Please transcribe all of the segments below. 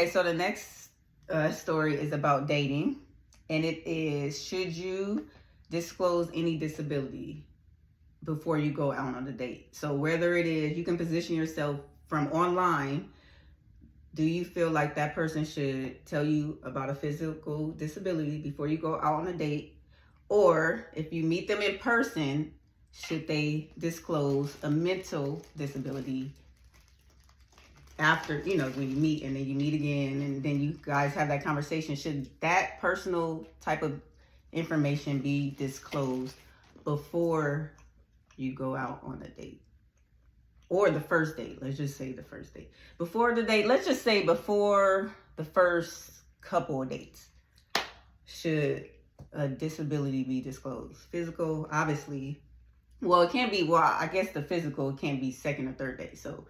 Okay, so the next story is about dating, and it is, should you disclose any disability before you go out on a date? So whether it is, you can position yourself from online. Do you feel like that person should tell you about a physical disability before you go out on a date? Or if you meet them in person, should they disclose a mental disability after, when you meet and then you meet again and then you guys have that conversation? Should that personal type of information be disclosed before you go out on a date? Or the first date, let's just say the first date. Before the date, let's just say before the first couple of dates, should a disability be disclosed? Physical, obviously. Well, it can't be, I guess the physical can't be second or third date. So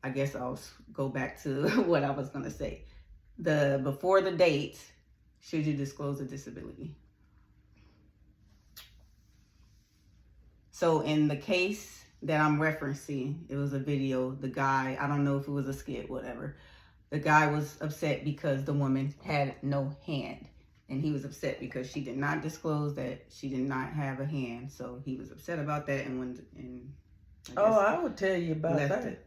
I guess I'll go back to what I was going to say. Before the date, should you disclose a disability? So in the case that I'm referencing, it was a video. The guy, I don't know if it was a skit, whatever. The guy was upset because the woman had no hand. And he was upset because she did not disclose that she did not have a hand. So he was upset about that I would tell you about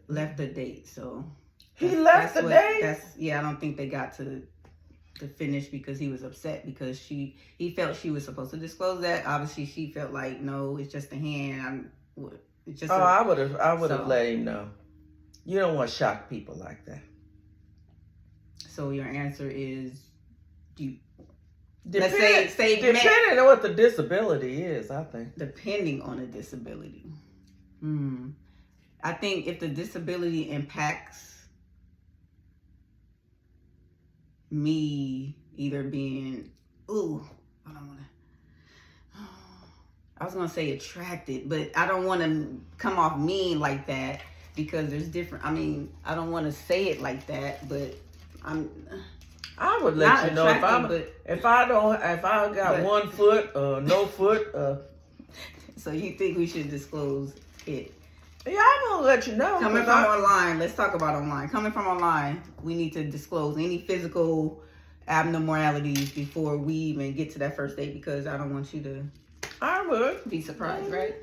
left the date. So he left the date? I don't think they got to finish because he was upset because he felt she was supposed to disclose that. Obviously, she felt like, no, it's just a hand. I would have let him know. You don't want to shock people like that. So your answer is, depending on what the disability is, I think. Depending on the disability. I think if the disability impacts me either being, I was going to say attracted, but I don't want to come off mean like that because there's different, I don't want to say it like that, but I would let you know if I got 1 foot, no foot. So you think we should disclose it? Yeah, I'm going to let you know. Coming from online, let's talk about online. Coming from online, we need to disclose any physical abnormalities before we even get to that first date because I don't want you to... I would be surprised, right?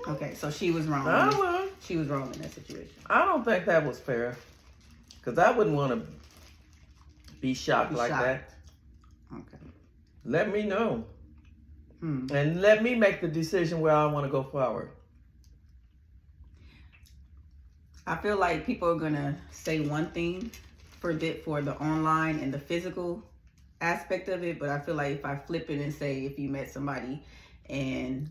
Okay, so she was wrong. I would. She was wrong in that situation. I don't think that was fair. Because I wouldn't want to be shocked like that. Okay. Let me know. And let me make the decision where I want to go forward. I feel like people are going to say one thing for the online and the physical aspect of it, but I feel like if I flip it and say if you met somebody and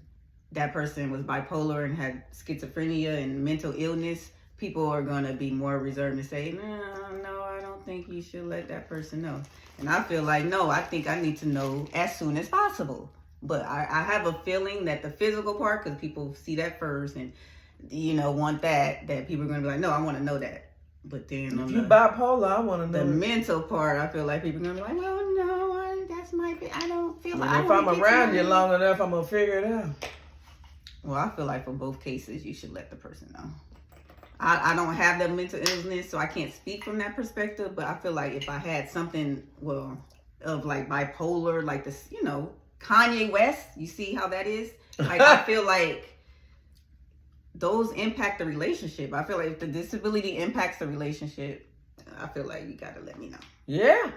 that person was bipolar and had schizophrenia and mental illness, people are going to be more reserved and say, no, I don't think you should let that person know. And I feel like, no, I think I need to know as soon as possible. But I have a feeling that the physical part, because people see that first and, want that people are going to be like, no, I want to know that. But then if you bipolar, I want to know the mental part. I feel like people are going to be like, well, no, that's my thing. I don't feel like if I'm around you long enough, I'm going to figure it out. Well, I feel like for both cases, you should let the person know. I don't have that mental illness, so I can't speak from that perspective. But I feel like if I had something, of like bipolar, like this, Kanye West, you see how that is? Like, I feel like those impact the relationship. I feel like if the disability impacts the relationship, I feel like you got to let me know. Yeah.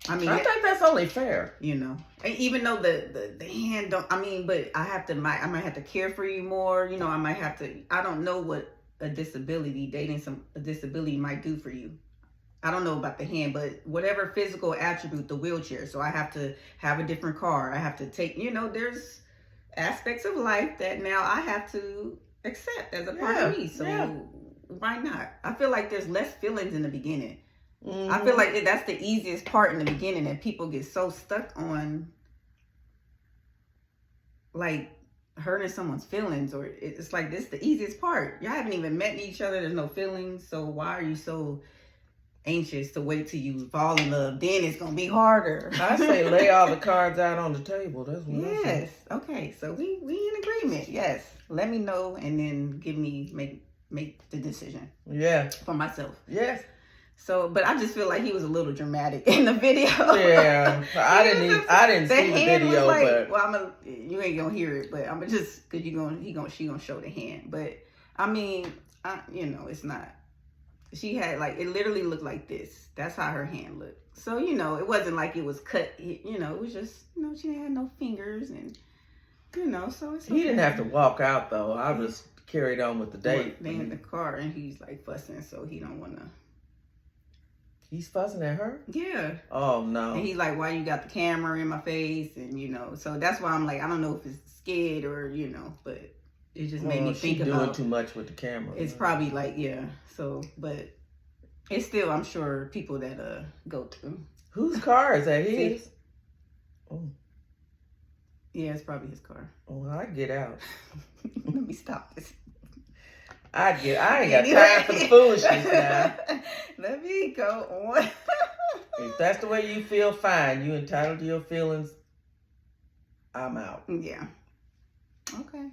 I think that's only fair. Even though the hand don't, but I might have to care for you more. I might have to, I don't know what a disability, a disability might do for you. I don't know about the hand, but whatever physical attribute, the wheelchair. So I have to have a different car. I have to take, there's aspects of life that now I have to accept as a part of me. So why not? I feel like there's less feelings in the beginning. I feel like that's the easiest part in the beginning, and people get so stuck on like hurting someone's feelings, or it's like this the easiest part. Y'all haven't even met each other. There's no feelings. So why are you so anxious to wait till you fall in love? Then it's gonna be harder. I say lay all the cards out on the table. That's what I say. Okay, so we in agreement. Yes, let me know and then make the decision. Yeah, for myself. Yes. So, but I just feel like he was a little dramatic in the video. Yeah, I didn't see the video, like, but well, you ain't gonna hear it, but I'm just because she gonna show the hand. But I mean, it's not. She had like it literally looked like this. That's how her hand looked. So it wasn't like it was cut. It was just she had no fingers and so it's. Okay. He didn't have to walk out though. I just carried on with the date. They in the car and he's like fussing, so he don't want to. He's fussing at her? Yeah. Oh, no. And he's like, why you got the camera in my face? And, so that's why I'm like, I don't know if it's scared or, but it just made me think about. Doing too much with the camera. It's probably like, yeah. So, but it's still, I'm sure, people that go through. Whose car is that? His? Oh. Yeah, it's probably his car. Oh, I get out. Let me stop this. I ain't got time for the foolishness now. Let me go on. If that's the way you feel, fine. You entitled to your feelings. I'm out. Yeah. Okay.